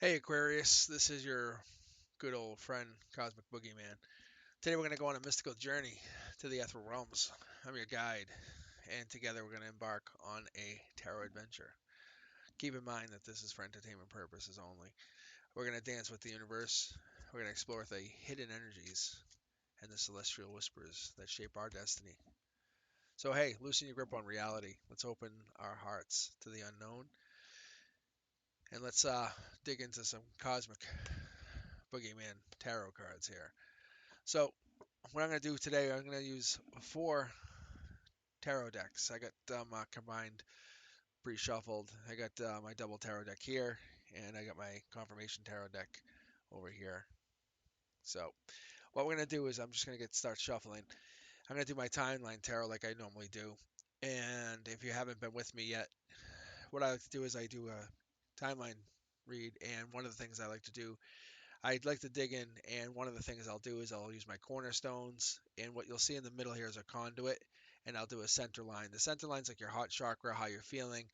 Hey Aquarius, this is your good old friend Cosmic Boogeyman. Today we're going to go on a mystical journey to the ethereal realms. I'm your guide, and together we're going to embark on a tarot adventure. Keep in mind that this is for entertainment purposes only. We're going to dance with the universe. We're going to explore the hidden energies and the celestial whispers that shape our destiny. So hey, loosen your grip on reality. Let's open our hearts to the unknown, and let's dig into some Cosmic Boogeyman tarot cards here. So what I'm going to do today, I'm going to use four tarot decks. I got them combined, pre-shuffled. I got my double tarot deck here, and I got my confirmation tarot deck over here. So what we're going to do is I'm just going to start shuffling. I'm going to do my timeline tarot like I normally do. And if you haven't been with me yet, what I like to do is I do a timeline read, and one of the things I like to do, I'd like to dig in, and one of the things I'll do is I'll use my cornerstones, and what you'll see in the middle here is a conduit, and I'll do a center line. The center line's like your heart chakra, how you're feeling,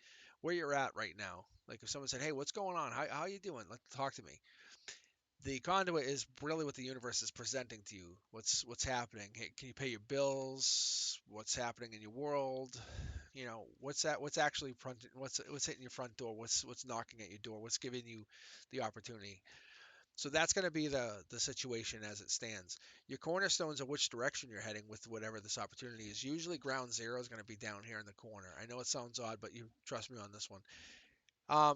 where you're at right now. Like if someone said, "Hey, what's going on? How you doing? Let's talk to me." The conduit is really what the universe is presenting to you. What's happening? Hey, can you pay your bills? What's happening in your world? What's actually what's hitting your front door? What's knocking at your door? What's giving you the opportunity? So that's going to be the situation as it stands. Your cornerstones of which direction you're heading with whatever this opportunity is. Usually ground zero is going to be down here in the corner. I know it sounds odd, but you trust me on this one.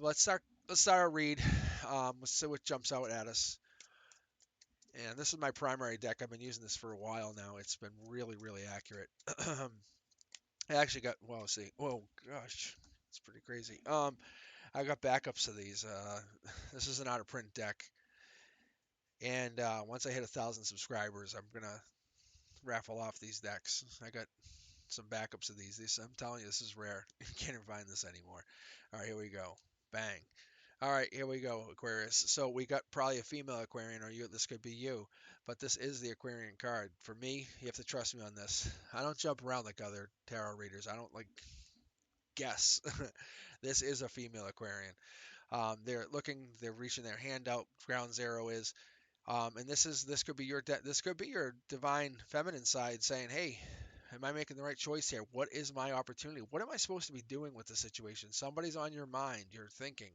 Let's start our read. Let's see what jumps out at us. And this is my primary deck. I've been using this for a while now. It's been really, really accurate. I actually got, well, let's see. Oh gosh, it's pretty crazy. I got backups of these. This is an out of print deck. And once I hit 1,000 subscribers, I'm gonna raffle off these decks. I got some backups of these. I'm telling you, this is rare. You can't even find this anymore. All right, here we go. Bang. All right, here we go, Aquarius. So we got probably a female Aquarian, or you. This could be you, but this is the Aquarian card. For me, you have to trust me on this. I don't jump around like other tarot readers. I don't like guess. This is a female Aquarian. They're reaching their hand out. Ground zero is. And this could be your divine feminine side saying, "Hey, am I making the right choice here? What is my opportunity? What am I supposed to be doing with the situation?" Somebody's on your mind. You're thinking.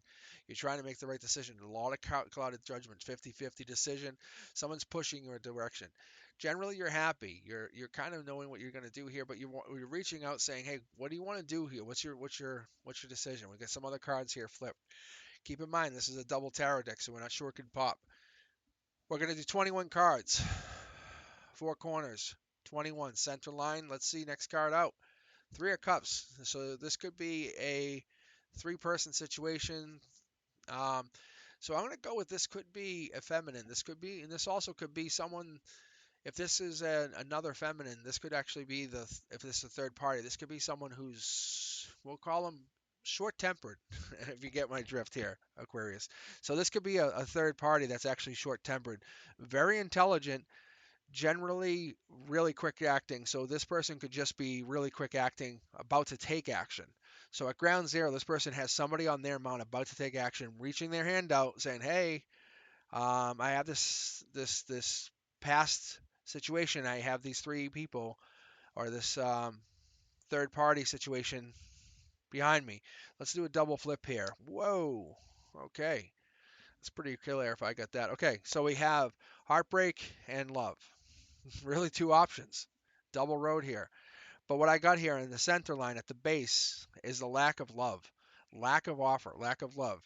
You're trying to make the right decision. A lot of clouded judgment, 50-50 decision. Someone's pushing you a direction. Generally, you're happy. You're kind of knowing what you're going to do here, but you're reaching out saying, "Hey, what do you want to do here? What's your decision?" We got some other cards here flipped. Keep in mind, this is a double tarot deck, so we're not sure it could pop. We're going to do 21 cards. Four corners. 21. Center line. Let's see. Next card out. Three of Cups. So this could be a three-person situation. Um, so I'm going to go with this could be a feminine. This could be, and this also could be someone. If this is another feminine, this could actually be if this is a third party, this could be someone who's, we'll call them short-tempered, if you get my drift here, Aquarius. So this could be a third party that's actually short-tempered, very intelligent, generally really quick acting. So this person could just be really quick acting, about to take action. So at ground zero, this person has somebody on their mount about to take action, reaching their hand out, saying, "Hey, I have this past situation. I have these three people, or this third party situation behind me. Let's do a double flip here. Whoa. Okay. That's pretty clear if I got that. Okay, so we have heartbreak and love. Really two options. Double road here. But what I got here in the center line at the base is the lack of love, lack of offer, lack of love.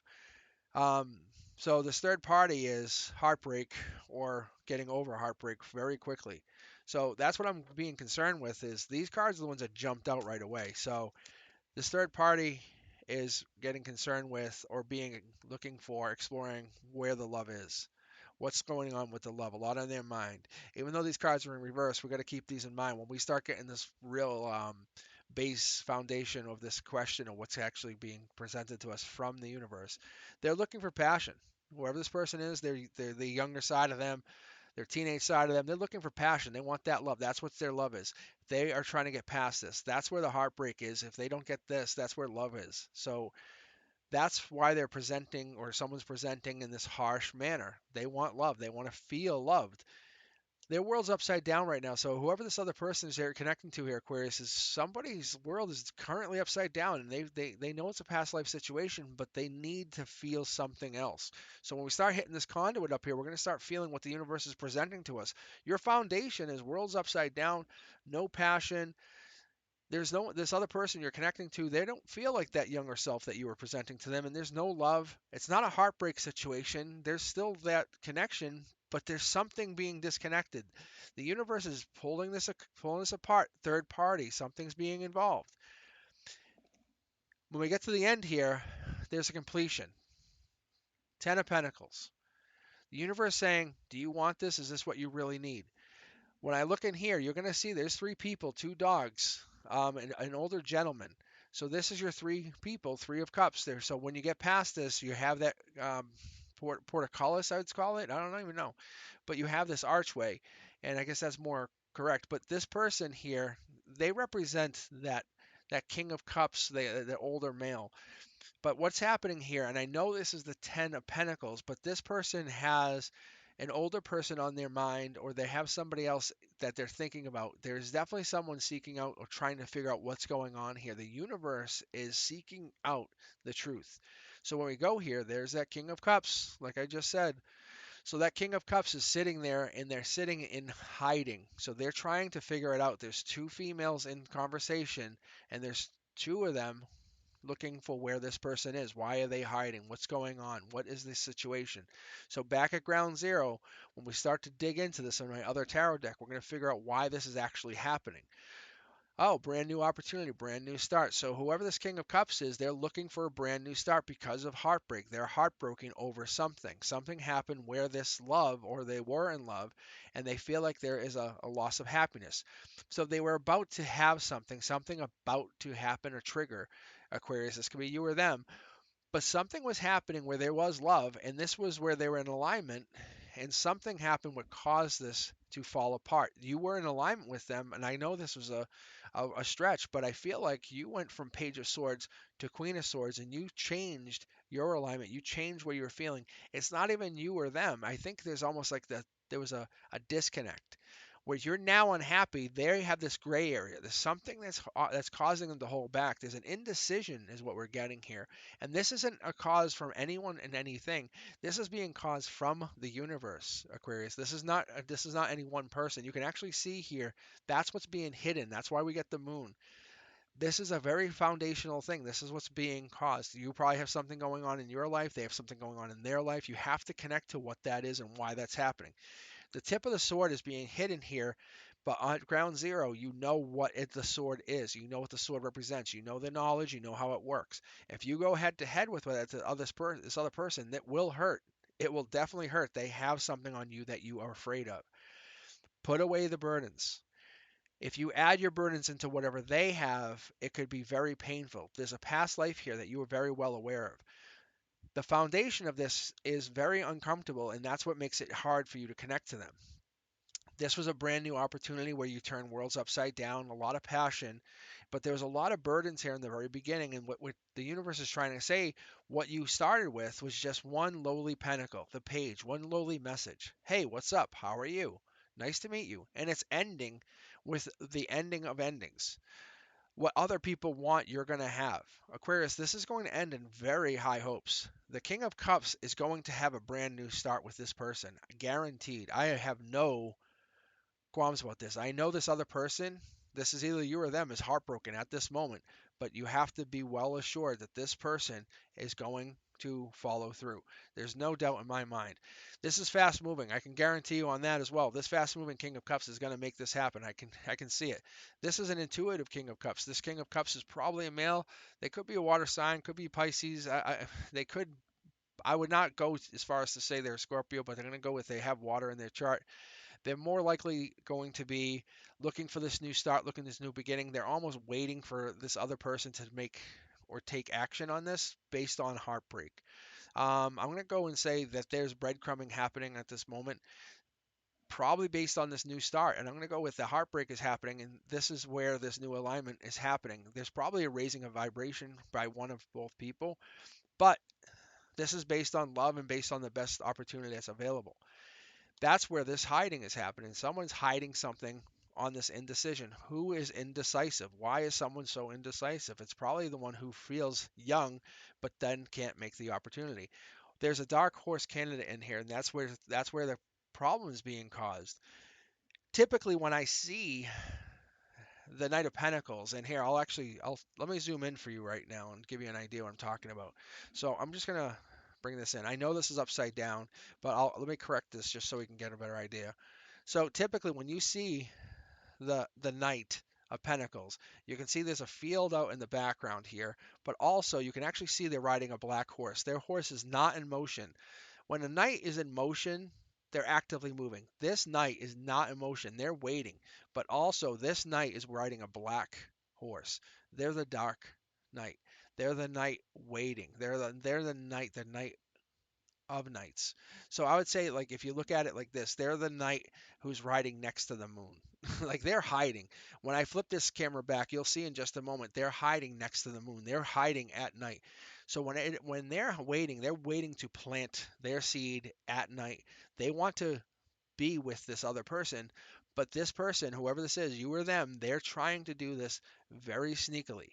Um, so this third party is heartbreak or getting over heartbreak very quickly. So that's what I'm being concerned with is these cards are the ones that jumped out right away. So this third party is getting concerned with or being looking for exploring where the love is. What's going on with the love? A lot on their mind. Even though these cards are in reverse, we got to keep these in mind when we start getting this real base foundation of this question of what's actually being presented to us from the universe. They're looking for passion. Whoever this person is, they're the younger side of them, their teenage side of them. They're looking for passion. They want that love. That's what their love is. They are trying to get past this. That's where the heartbreak is. If they don't get this, that's where love is. So That's why they're presenting, or someone's presenting in this harsh manner. They want love. They want to feel loved. Their world's upside down right now. So whoever this other person is they're connecting to here, Aquarius, is somebody's world is currently upside down, and they know it's a past life situation, but they need to feel something else. So when we start hitting this conduit up here, we're going to start feeling what the universe is presenting to us. Your foundation is world's upside down, no passion. There's no this other person you're connecting to, they don't feel like that younger self that you were presenting to them, and there's no love. It's not a heartbreak situation. There's still that connection, but there's something being disconnected. The universe is pulling this apart. Third party, something's being involved. When we get to the end here, there's a completion. 10 of Pentacles. The universe saying, do you want this? Is this what you really need? When I look in here, you're going to see there's 3 people, 2 dogs, and an older gentleman. So this is your 3 people, 3 of Cups there. So when you get past this, you have that portcullis, I would call it. I don't even know, but you have this archway, and I guess that's more correct. But this person here, they represent that King of Cups, the older male. But what's happening here, and I know this is the 10 of Pentacles, but this person has an older person on their mind, or they have somebody else that they're thinking about. There's definitely someone seeking out or trying to figure out what's going on here. The universe is seeking out the truth. So when we go here, there's that King of Cups, like I just said. So that King of Cups is sitting there, and they're sitting in hiding. So they're trying to figure it out. There's 2 females in conversation, and there's 2 of them looking for where this person is. Why are they hiding? What's going on? What is this situation? So back at ground zero, when we start to dig into this on my other tarot deck, we're going to figure out why this is actually happening. Oh, brand new opportunity, brand new start. So whoever this King of Cups is, they're looking for a brand new start because of heartbreak. They're heartbroken over something. Something happened where this love, or they were in love, and they feel like there is a loss of happiness. So they were about to have something about to happen or trigger. Aquarius, this could be you or them, but something was happening where there was love, and this was where they were in alignment, and something happened what caused this to fall apart. You were in alignment with them, and I know this was a stretch, but I feel like you went from Page of Swords to Queen of Swords, and you changed your alignment. You changed what you were feeling. It's not even you or them. I think there's almost like there was a disconnect where you're now unhappy. They have this gray area. There's something that's causing them to hold back. There's an indecision, is what we're getting here, and this isn't a cause from anyone and anything. This is being caused from the universe, Aquarius. This is not any one person. You can actually see here that's what's being hidden. That's why we get the moon. This is a very foundational thing. This is what's being caused. You probably have something going on in your life. They have something going on in their life. You have to connect to what that is and why that's happening. The tip of the sword is being hidden here, but on ground zero, you know what the sword is. You know what the sword represents. You know the knowledge. You know how it works. If you go head to head with this other person, that will hurt. It will definitely hurt. They have something on you that you are afraid of. Put away the burdens. If you add your burdens into whatever they have, it could be very painful. There's a past life here that you are very well aware of. The foundation of this is very uncomfortable, and that's what makes it hard for you to connect to them. This was a brand new opportunity where you turn worlds upside down, a lot of passion, but there was a lot of burdens here in the very beginning. And what the universe is trying to say, what you started with was just one lowly pentacle, the page, one lowly message. Hey, what's up? How are you? Nice to meet you. And it's ending with the ending of endings. What other people want, you're going to have. Aquarius, this is going to end in very high hopes. The King of Cups is going to have a brand new start with this person, guaranteed. I have no qualms about this. I know this other person, this is either you or them, is heartbroken at this moment, but you have to be well assured that this person is going to follow through. There's no doubt in my mind. This is fast moving. I can guarantee you on that as well. This fast moving King of Cups is going to make this happen. I can see it. This is an intuitive King of Cups. This King of Cups is probably a male. They could be a water sign, could be Pisces. They could I would not go as far as to say they're a Scorpio, but they're going to go with they have water in their chart. They're more likely going to be looking for this new start, looking this new beginning. They're almost waiting for this other person to make or take action on this based on heartbreak. I'm going to go and say that there's breadcrumbing happening at this moment, probably based on this new start. And I'm going to go with the heartbreak is happening, and this is where this new alignment is happening. There's probably a raising of vibration by one of both people. But this is based on love and based on the best opportunity that's available. That's where this hiding is happening. Someone's hiding something on this indecision. Who is indecisive? Why is someone so indecisive? It's probably the one who feels young but then can't make the opportunity. There's a dark horse candidate in here, and that's where the problem is being caused. Typically when I see the Knight of Pentacles, and here I'll let me zoom in for you right now and give you an idea what I'm talking about. So I'm just gonna bring this in. I know this is upside down, but let me correct this just so we can get a better idea. So typically when you see the Knight of Pentacles, you can see there's a field out in the background here, but also you can actually see they're riding a black horse. Their horse is not in motion. When a knight is in motion, they're actively moving. This knight is not in motion. They're waiting. But also, this knight is riding a black horse. They're the dark knight. They're the knight waiting. They're the knight of knights. So I would say, like, if you look at it like this, they're the knight who's riding next to the moon. Like they're hiding. When I flip this camera back, you'll see in just a moment they're hiding next to the moon. They're hiding at night. So when they're waiting to plant their seed at night. They want to be with this other person, but this person, whoever this is, you or them, they're trying to do this very sneakily.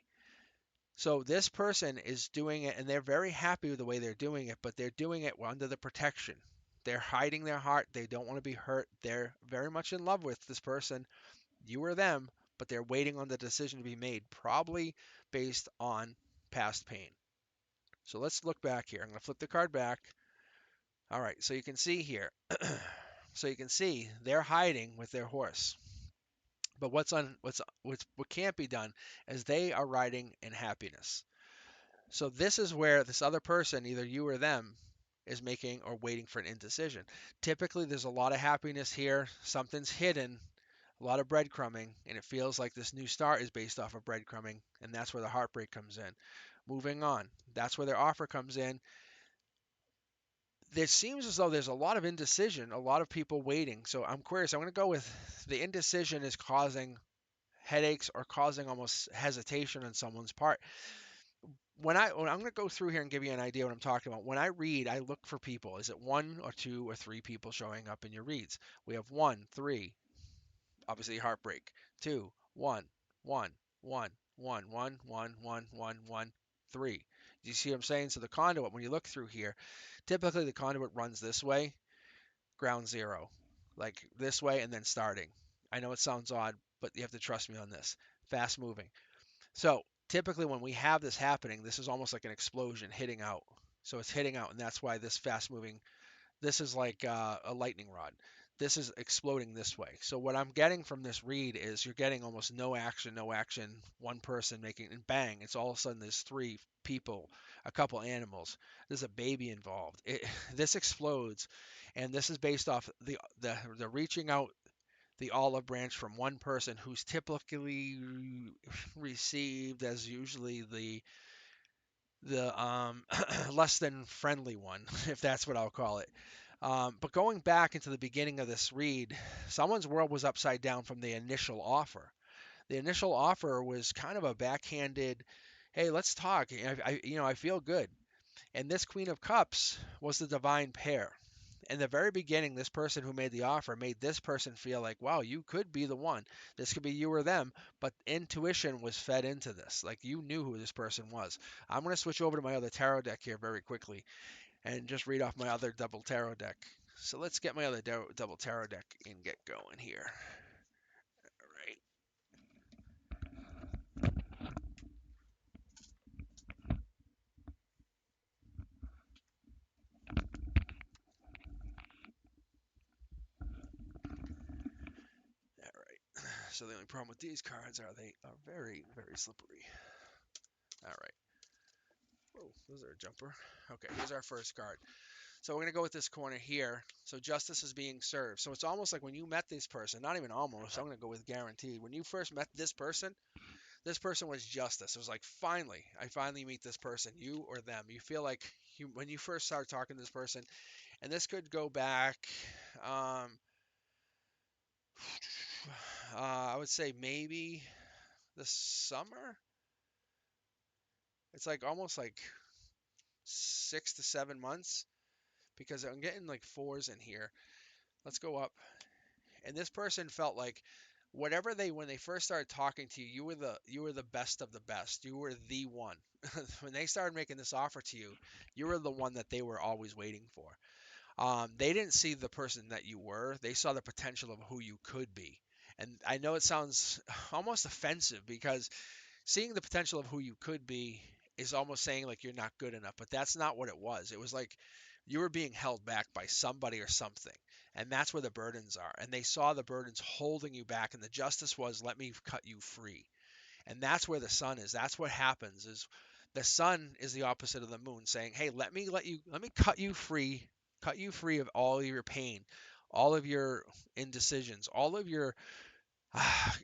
So this person is doing it and they're very happy with the way they're doing it, but they're doing it under the protection. They're hiding their heart. They don't want to be hurt. They're very much in love with this person, you or them, but they're waiting on the decision to be made, probably based on past pain. So let's look back here. I'm going to flip the card back. All right, so you can see here. So you can see they're hiding with their horse. But what can't be done is they are riding in happiness. So this is where this other person, either you or them, is making or waiting for an indecision. Typically, there's a lot of happiness here. Something's hidden, a lot of breadcrumbing, and it feels like this new start is based off of breadcrumbing, and that's where the heartbreak comes in. Moving on, that's where their offer comes in. It seems as though there's a lot of indecision, a lot of people waiting. So I'm curious. I'm going to go with the indecision is causing headaches or causing almost hesitation on someone's part. When I'm going to go through here and give you an idea what I'm talking about. When I read, I look for people. Is it one or two or three people showing up in your reads? We have one, three, obviously heartbreak. Two, one, one, one, one, one, one, one, one, one, three. Do you see what I'm saying? So the conduit, when you look through here, typically the conduit runs this way, ground zero, like this way and then starting. I know it sounds odd, but you have to trust me on this. Fast moving. So typically when we have this happening, this is almost like an explosion hitting out. So it's hitting out, and that's why this fast moving, this is like a lightning rod. This is exploding this way. So what I'm getting from this read is you're getting almost no action, no action, one person making, and bang, it's all of a sudden there's three people, a couple animals. There's a baby involved. This explodes, and this is based off the reaching out the olive branch from one person who's typically received as usually the less than friendly one, if that's what I'll call it. But going back into the beginning of this read, someone's world was upside down from the initial offer. The initial offer was kind of a backhanded, "Hey, let's talk. I feel good." And this Queen of Cups was the divine pair. In the very beginning, this person who made the offer made this person feel like, wow, you could be the one. This could be you or them. But intuition was fed into this. Like you knew who this person was. I'm going to switch over to my other tarot deck here very quickly and just read off my other double tarot deck. So let's get my other double tarot deck and get going here. All right. All right. So the only problem with these cards are they are very, very slippery. All right. Oh, those are a jumper. Okay, here's our first card. So we're going to go with this corner here. So justice is being served. So it's almost like when you met this person, not even almost, I'm going to go with guaranteed. When you first met this person was justice. It was like, finally, I finally meet this person, you or them. You feel like when you first start talking to this person, and this could go back, um, I would say maybe the summer. It's like almost like 6 to 7 months, because I'm getting like fours in here. Let's go up. And this person felt like whatever they when they first started talking to you, you were the best of the best. You were the one. When they started making this offer to you, you were the one that they were always waiting for. They didn't see the person that you were. They saw the potential of who you could be. And I know it sounds almost offensive because seeing the potential of who you could be is almost saying like you're not good enough, but that's not what it was. It was like you were being held back by somebody or something. And that's where the burdens are. And they saw the burdens holding you back, and the justice was, let me cut you free. And that's where the sun is. That's what happens is the sun is the opposite of the moon, saying, hey, let me cut you free of all of your pain, all of your indecisions, all of your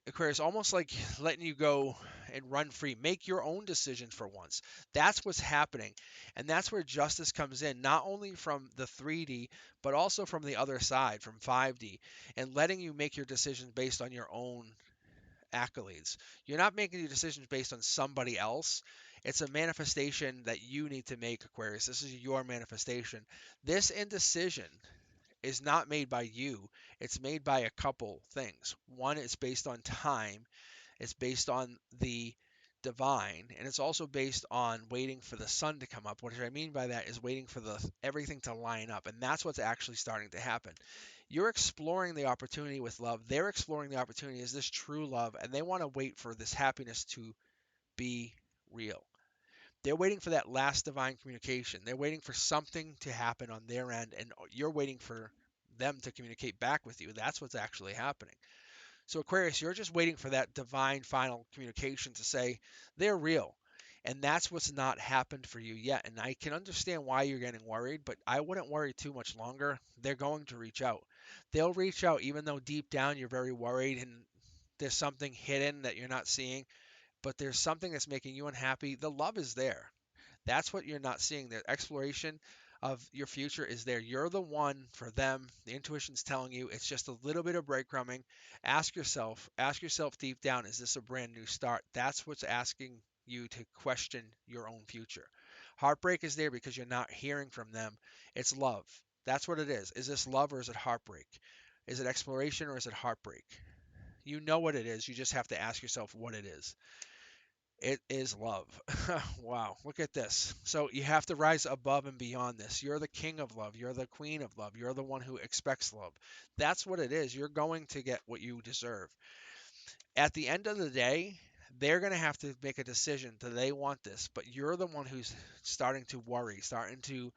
Aquarius, almost like letting you go and run free. Make your own decisions for once. That's what's happening. And that's where justice comes in, not only from the 3D, but also from the other side, from 5D, and letting you make your decisions based on your own accolades. You're not making your decisions based on somebody else. It's a manifestation that you need to make, Aquarius. This is your manifestation. This indecision is not made by you. It's made by a couple things. One, it's based on time. It's based on the divine, and it's also based on waiting for the sun to come up. What I mean by that is waiting for the everything to line up, and that's what's actually starting to happen. You're exploring the opportunity with love. They're exploring the opportunity as this true love, and they want to wait for this happiness to be real. They're waiting for that last divine communication. They're waiting for something to happen on their end, and you're waiting for them to communicate back with you. That's what's actually happening. So, Aquarius, you're just waiting for that divine final communication to say they're real. And that's what's not happened for you yet. And I can understand why you're getting worried, but I wouldn't worry too much longer. They're going to reach out. They'll reach out even though deep down you're very worried and there's something hidden that you're not seeing, but there's something that's making you unhappy. The love is there. That's what you're not seeing. The exploration of your future is there. You're the one for them. The intuition's telling you it's just a little bit of breadcrumbing. Ask yourself deep down, is this a brand new start? That's what's asking you to question your own future. Heartbreak is there because you're not hearing from them. It's love. That's what it is. Is this love or is it heartbreak? Is it exploration or is it heartbreak? You know what it is. You just have to ask yourself what it is. It is love. Wow, look at this. So you have to rise above and beyond this. You're the king of love. You're the queen of love. You're the one who expects love. That's what it is. You're going to get what you deserve. At the end of the day, they're going to have to make a decision. Do they want this? But you're the one who's starting to worry, starting to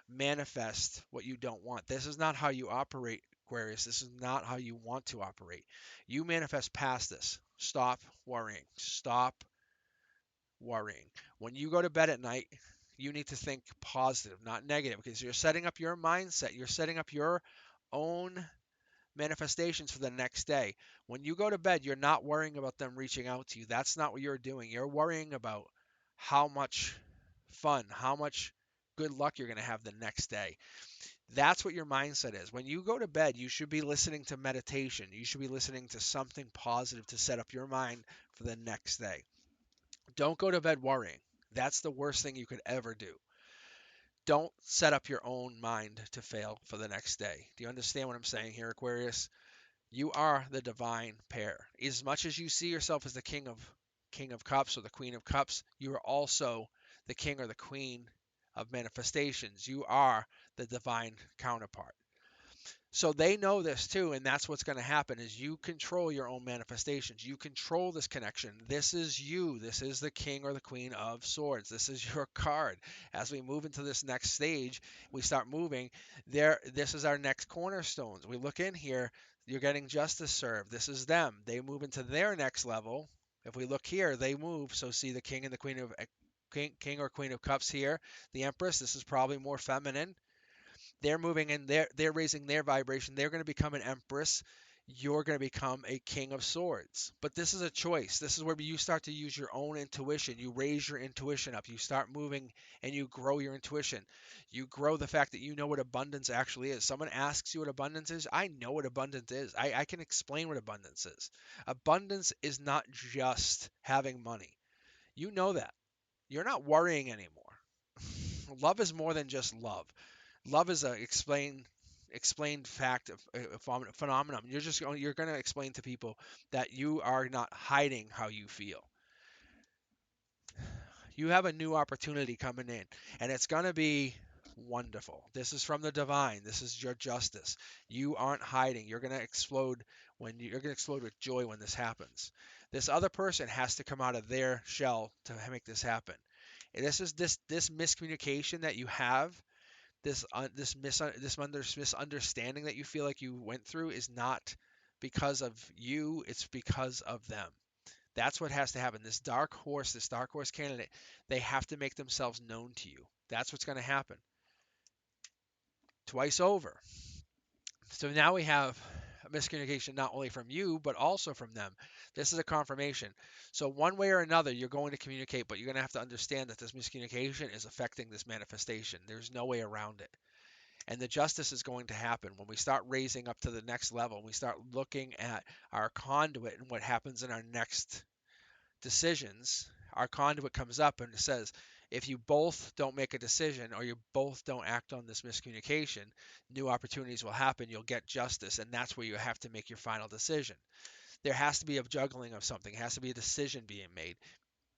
manifest what you don't want. This is not how you operate, Aquarius. This is not how you want to operate. You manifest past this. Stop worrying. Stop worrying. When you go to bed at night, you need to think positive, not negative, because you're setting up your mindset. You're setting up your own manifestations for the next day. When you go to bed, you're not worrying about them reaching out to you. That's not what you're doing. You're worrying about how much fun, how much good luck you're going to have the next day. That's what your mindset is. When you go to bed, you should be listening to meditation. You should be listening to something positive to set up your mind for the next day. Don't go to bed worrying. That's the worst thing you could ever do. Don't set up your own mind to fail for the next day. Do you understand what I'm saying here, Aquarius? You are the divine pair. As much as you see yourself as the king of cups or the queen of cups, you are also the king or the queen of manifestations. You are the divine counterpart. So they know this too, and that's what's going to happen is you control your own manifestations. You control this connection. This is you. This is the king or the queen of swords. This is your card. As we move into this next stage, we start moving. This is our next cornerstones. We look in here, you're getting justice served. This is them. They move into their next level. If we look here, they move. So see the king and the queen of king or queen of cups here. The empress, this is probably more feminine. They're moving in, they're raising their vibration. They're going to become an empress. You're going to become a king of swords. But this is a choice. This is where you start to use your own intuition. You raise your intuition up. You start moving and you grow your intuition. You grow the fact that you know what abundance actually is. Someone asks you what abundance is. I know what abundance is. I can explain what abundance is. Abundance is not just having money. You know that. You're not worrying anymore. Love is more than just love. Love is a explained fact of a phenomenon. You're going to explain to people that you are not hiding how you feel. You have a new opportunity coming in, and it's going to be wonderful. This is from the divine. This is your justice. You aren't hiding. You're going to explode you're going to explode with joy when this happens. This other person has to come out of their shell to make this happen. And this miscommunication that you have, this misunderstanding that you feel like you went through is not because of you, it's because of them. That's what has to happen. This dark horse candidate, they have to make themselves known to you. That's what's going to happen. Twice over. So now we have a miscommunication not only from you, but also from them. This is a confirmation. So one way or another, you're going to communicate, but you're going to have to understand that this miscommunication is affecting this manifestation. There's no way around it. And the justice is going to happen when we start raising up to the next level. We start looking at our conduit and what happens in our next decisions. Our conduit comes up and says, if you both don't make a decision or you both don't act on this miscommunication, new opportunities will happen. You'll get justice, and that's where you have to make your final decision. There has to be a juggling of something. It has to be a decision being made,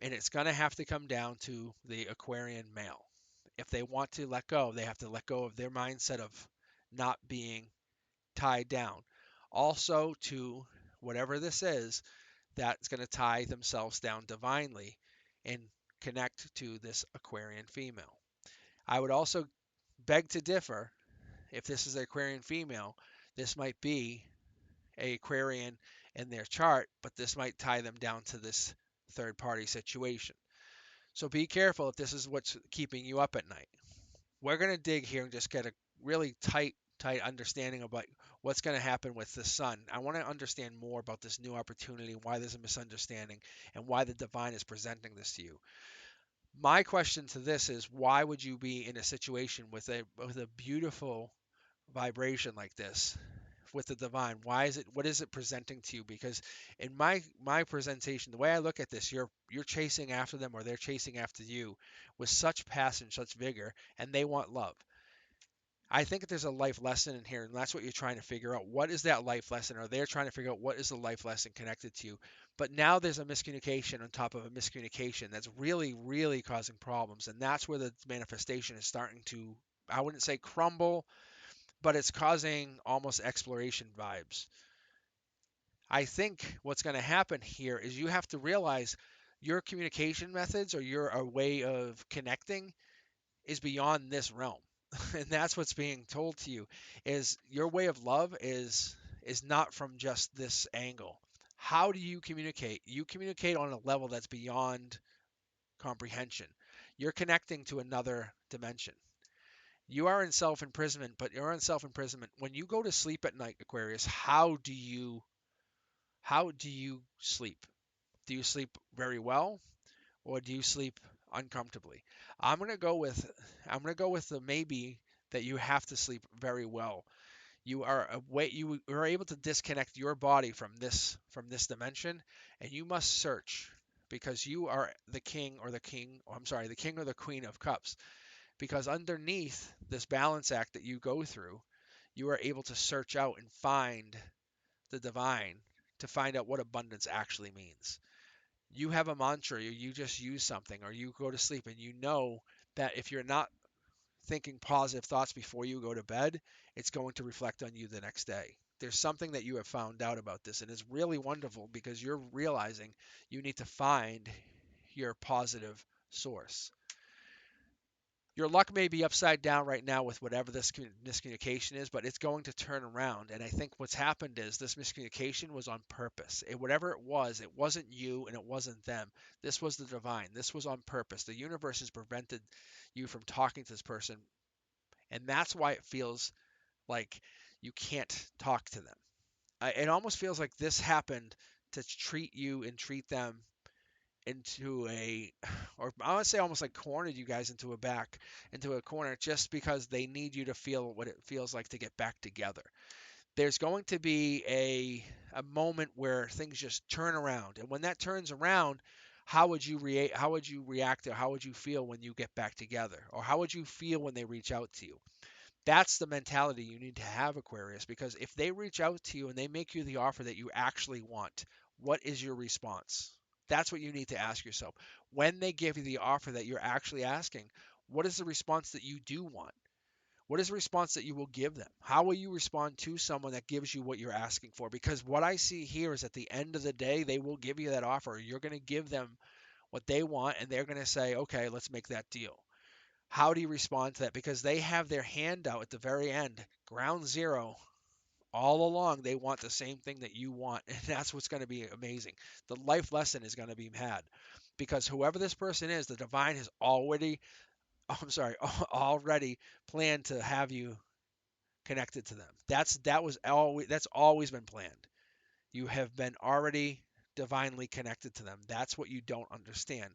and it's going to have to come down to the Aquarian male. If they want to let go, they have to let go of their mindset of not being tied down. Also, to whatever this is, that's going to tie themselves down divinely and connect to this Aquarian female. I would also beg to differ. If this is an Aquarian female, this might be a Aquarian in their chart, but this might tie them down to this third party situation. So be careful if this is what's keeping you up at night. We're going to dig here and just get a really tight understanding about what's going to happen with the sun. I want to understand more about this new opportunity, why there's a misunderstanding, and why the divine is presenting this to you. My question to this is, why would you be in a situation with a beautiful vibration like this with the divine? What is it presenting to you? Because in my presentation, the way I look at this, you're chasing after them or they're chasing after you with such passion, such vigor, and they want love. I think there's a life lesson in here, and that's what you're trying to figure out. What is that life lesson? Or they're trying to figure out what is the life lesson connected to you. But now there's a miscommunication on top of a miscommunication that's really, really causing problems. And that's where the manifestation is starting to, I wouldn't say crumble, but it's causing almost exploration vibes. I think what's going to happen here is you have to realize your communication methods or your a way of connecting is beyond this realm. And that's what's being told to you is your way of love is not from just this angle. How do you communicate? You communicate on a level that's beyond comprehension. You're connecting to another dimension. You are in self-imprisonment, but you're in self-imprisonment. When you go to sleep at night, Aquarius, how do you sleep? Do you sleep very well or do you sleep uncomfortably? I'm gonna go with the maybe that you have to sleep very well. You are able to disconnect your body from this dimension, and you must search because you are the king or the king. Oh, I'm sorry, the king or the queen of cups. Because underneath this balance act that you go through, you are able to search out and find the divine to find out what abundance actually means. You have a mantra, or you just use something, or you go to sleep and you know that if you're not thinking positive thoughts before you go to bed, it's going to reflect on you the next day. There's something that you have found out about this, and it's really wonderful because you're realizing you need to find your positive source. Your luck may be upside down right now with whatever this miscommunication is, but it's going to turn around. And I think what's happened is this miscommunication was on purpose. Whatever it wasn't you and it wasn't them. This was the divine. This was on purpose. The universe has prevented you from talking to this person. And that's why it feels like you can't talk to them. It almost feels like this happened to treat you and treat them into or I would say almost like cornered you guys into a corner just because they need you to feel what it feels like to get back together. There's going to be a moment where things just turn around, and when that turns around, how would you react, or how would you feel when you get back together, or how would you feel when they reach out to you? That's the mentality you need to have, Aquarius, because if they reach out to you and they make you the offer that you actually want, what is your response? That's what you need to ask yourself. When they give you the offer that you're actually asking, what is the response that you do want? What is the response that you will give them? How will you respond to someone that gives you what you're asking for? Because what I see here is at the end of the day, they will give you that offer. You're going to give them what they want, and they're going to say, okay, let's make that deal. How do you respond to that? Because they have their hand out at the very end, ground zero, all along. They want the same thing that you want, and that's what's going to be amazing. The life lesson is going to be had, because whoever this person is, the divine has already, I'm sorry, already planned to have you connected to them. That's always been planned. You have been already divinely connected to them. That's what you don't understand.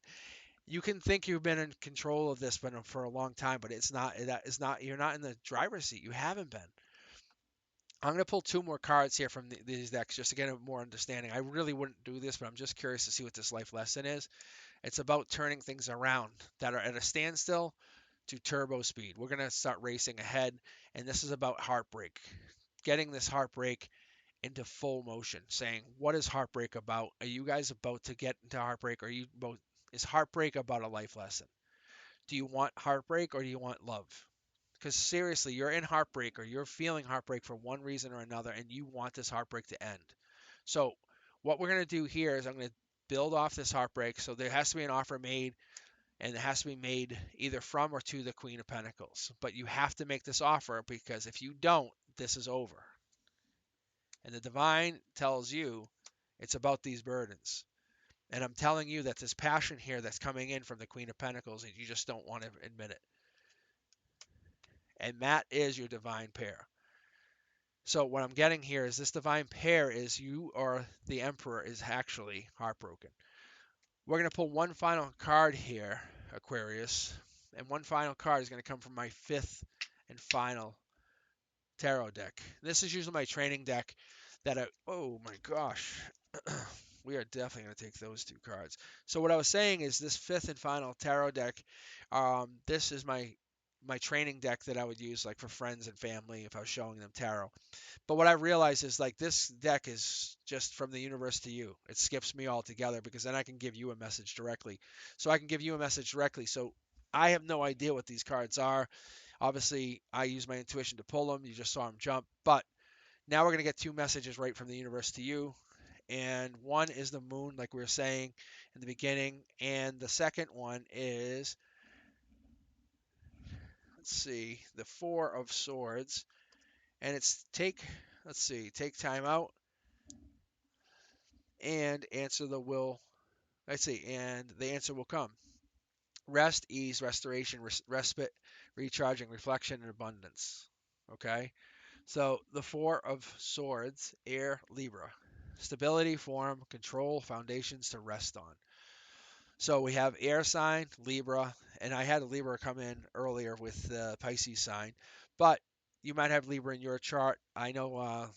You can think you've been in control of this for a long time, but it's not. That is not. You're not in the driver's seat. You haven't been. I'm going to pull two more cards here from these decks just to get a more understanding. I really wouldn't do this, but I'm just curious to see what this life lesson is. It's about turning things around that are at a standstill to turbo speed. We're going to start racing ahead, and this is about heartbreak. Getting this heartbreak into full motion, saying, what is heartbreak about? Are you guys about to get into heartbreak? Are you both? Is heartbreak about a life lesson? Do you want heartbreak or do you want love? Because seriously, you're in heartbreak or you're feeling heartbreak for one reason or another, and you want this heartbreak to end. So, what we're going to do here is I'm going to build off this heartbreak. So, there has to be an offer made, and it has to be made either from or to the Queen of Pentacles. But you have to make this offer, because if you don't, this is over. And the divine tells you it's about these burdens. And I'm telling you that this passion here that's coming in from the Queen of Pentacles, and you just don't want to admit it. And that is your divine pair. So what I'm getting here is this divine pair is you, or the Emperor is actually heartbroken. We're going to pull one final card here, Aquarius. And one final card is going to come from my fifth and final tarot deck. This is usually my training deck oh my gosh. We are definitely going to take those two cards. So what I was saying is this fifth and final tarot deck, this is my training deck that I would use like for friends and family if I was showing them tarot. But what I realized is like this deck is just from the universe to you. It skips me altogether, because then I can give you a message directly. So I can give you a message directly. So I have no idea what these cards are. Obviously, I use my intuition to pull them. You just saw them jump. But now we're going to get two messages right from the universe to you. And one is the moon, like we were saying in the beginning. And the second one is, let's see, the Four of Swords. And it's take time out and answer the will. Let's see, and the answer will come. Rest, ease, restoration, respite, recharging, reflection, and abundance. Okay? So the Four of Swords, air, Libra. Stability, form, control, foundations to rest on. So we have air sign, Libra, and I had a Libra come in earlier with the Pisces sign, but you might have Libra in your chart. I know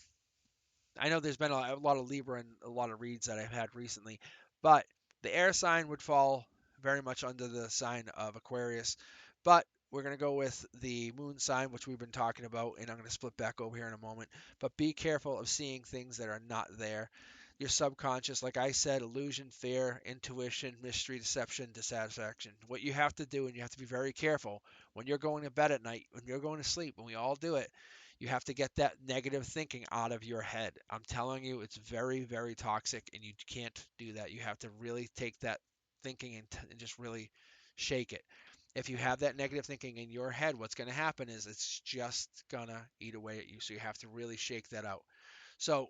there's been a lot of Libra and a lot of reads that I've had recently, but the air sign would fall very much under the sign of Aquarius. But we're going to go with the moon sign, which we've been talking about, and I'm going to split back over here in a moment. But be careful of seeing things that are not there. Your subconscious, like I said, illusion, fear, intuition, mystery, deception, dissatisfaction. What you have to do, and you have to be very careful when you're going to bed at night, when you're going to sleep, and we all do it, you have to get that negative thinking out of your head. I'm telling you, it's very, very toxic, and you can't do that. You have to really take that thinking and just really shake it. If you have that negative thinking in your head, what's going to happen is it's just going to eat away at you. So you have to really shake that out. So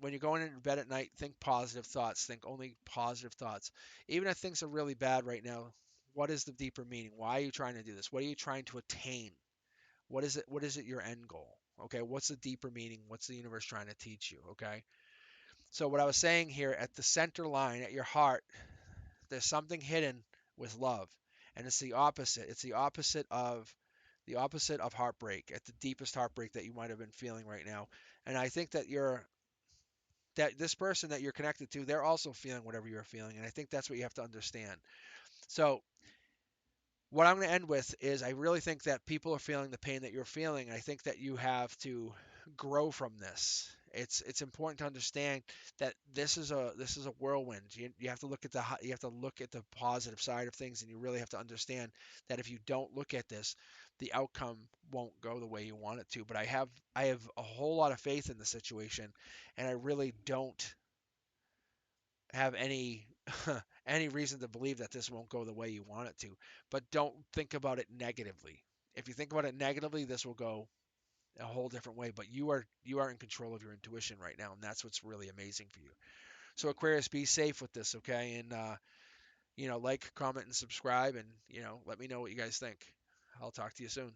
when you're going into bed at night, think positive thoughts. Think only positive thoughts. Even if things are really bad right now, what is the deeper meaning? Why are you trying to do this? What are you trying to attain? What is it? What is it your end goal? Okay, what's the deeper meaning? What's the universe trying to teach you? Okay, so what I was saying here, at the center line, at your heart, there's something hidden with love, and it's the opposite. It's the opposite of heartbreak, at the deepest heartbreak that you might have been feeling right now. And I think that that this person that you're connected to, they're also feeling whatever you're feeling. And I think that's what you have to understand. So what I'm going to end with is I really think that people are feeling the pain that you're feeling. I think that you have to grow from this. It's important to understand that this is a whirlwind. You have to look at you have to look at the positive side of things, and you really have to understand that if you don't look at this, the outcome won't go the way you want it to. But I have a whole lot of faith in the situation, and I really don't have any any reason to believe that this won't go the way you want it to. But don't think about it negatively. If you think about it negatively, this will go a whole different way. But you are in control of your intuition right now, and that's what's really amazing for you. So Aquarius, be safe with this, okay? And like, comment, and subscribe, and let me know what you guys think. I'll talk to you soon.